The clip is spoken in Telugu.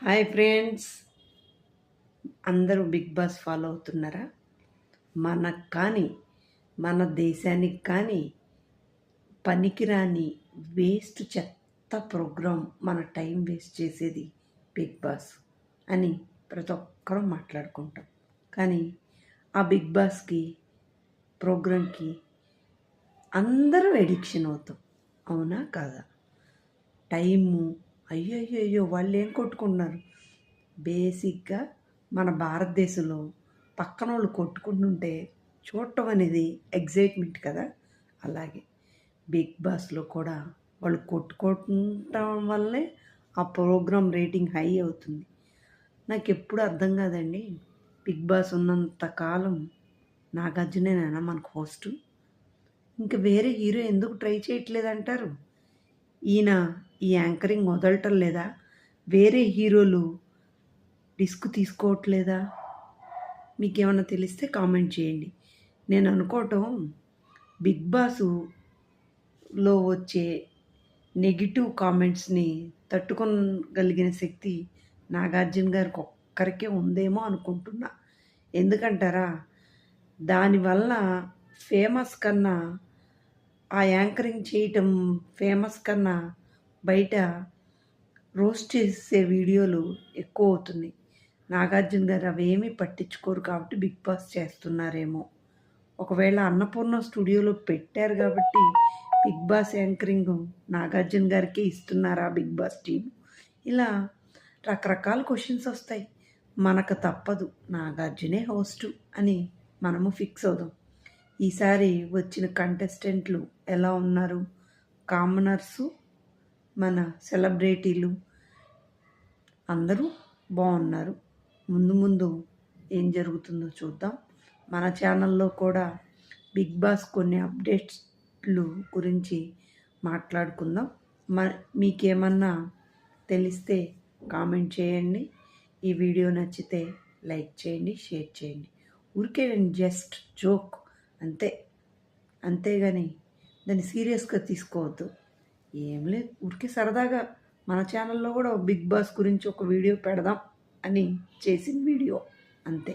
హాయ్ ఫ్రెండ్స్, అందరూ బిగ్ బాస్ ఫాలో అవుతున్నారా? మనకు కానీ మన దేశానికి కానీ పనికిరాని వేస్ట్ చెత్త ప్రోగ్రాం, మన టైం వేస్ట్ చేసేది బిగ్ బాస్ అని ప్రతి ఒక్కరూ మాట్లాడుకుంటాం. కానీ ఆ బిగ్ బాస్కి ప్రోగ్రాంకి అందరూ ఎడిక్షన్ అవుతాం. అవునా కాదా? టైము అయ్యో వాళ్ళు ఏం కొట్టుకుంటున్నారు? బేసిక్గా మన భారతదేశంలో పక్కన వాళ్ళు కొట్టుకుంటుంటే చూడటం అనేది ఎగ్జైట్మెంట్ కదా. అలాగే బిగ్ బాస్లో కూడా వాళ్ళు కొట్టుకోవటం వల్లే ఆ ప్రోగ్రాం రేటింగ్ హై అవుతుంది. నాకు ఎప్పుడు అర్థం కాదండి, బిగ్ బాస్ ఉన్నంత కాలం నాగార్జునేనా మనకు హోస్టు? ఇంకా వేరే హీరో ఎందుకు ట్రై చేయట్లేదు అంటారు? ఈయన ఈ యాంకరింగ్ వదలటం లేదా? వేరే హీరోలు రిస్క్ తీసుకోవట్లేదా? మీకేమన్నా తెలిస్తే కామెంట్ చేయండి. నేను అనుకోవటం, బిగ్ బాసులో వచ్చే నెగిటివ్ కామెంట్స్ని తట్టుకోగలిగిన శక్తి నాగార్జున గారికి ఒక్కరికే ఉందేమో అనుకుంటున్నా. ఎందుకంటారా? దానివల్ల ఫేమస్ కన్నా, ఆ యాంకరింగ్ చేయటం ఫేమస్ కన్నా బయట రోస్ట్ చేసే వీడియోలు ఎక్కువ అవుతున్నాయి. నాగార్జున గారు అవేమీ పట్టించుకోరు కాబట్టి బిగ్ బాస్ చేస్తున్నారేమో. ఒకవేళ అన్నపూర్ణ స్టూడియోలో పెట్టారు కాబట్టి బిగ్ బాస్ యాంకరింగ్ నాగార్జున గారికి ఇస్తున్నారా బిగ్ బాస్ టీం? ఇలా రకరకాల క్వశ్చన్స్ వస్తాయి. మనకు తప్పదు, నాగార్జునే హోస్టు అని మనము ఫిక్స్ అవుదాం. ఈసారి వచ్చిన కంటెస్టెంట్లు ఎలా ఉన్నారు? కామనర్సు, మన సెలబ్రిటీలు అందరూ బాగున్నారు. ముందు ముందు ఏం జరుగుతుందో చూద్దాం. మన ఛానల్లో కూడా బిగ్ బాస్ కొన్ని అప్డేట్స్లు గురించి మాట్లాడుకుందాం. మీకేమన్నా తెలిస్తే కామెంట్ చేయండి. ఈ వీడియో నచ్చితే లైక్ చేయండి, షేర్ చేయండి. ఊరికే జస్ట్ జోక్ అంతే, అంతేగాని దాన్ని సీరియస్గా తీసుకోవద్దు. ఏం లేదు, ఊరికే సరదాగా మన ఛానల్లో కూడా బిగ్ బాస్ గురించి ఒక వీడియో పెడదాం అని చేసిన వీడియో అంతే.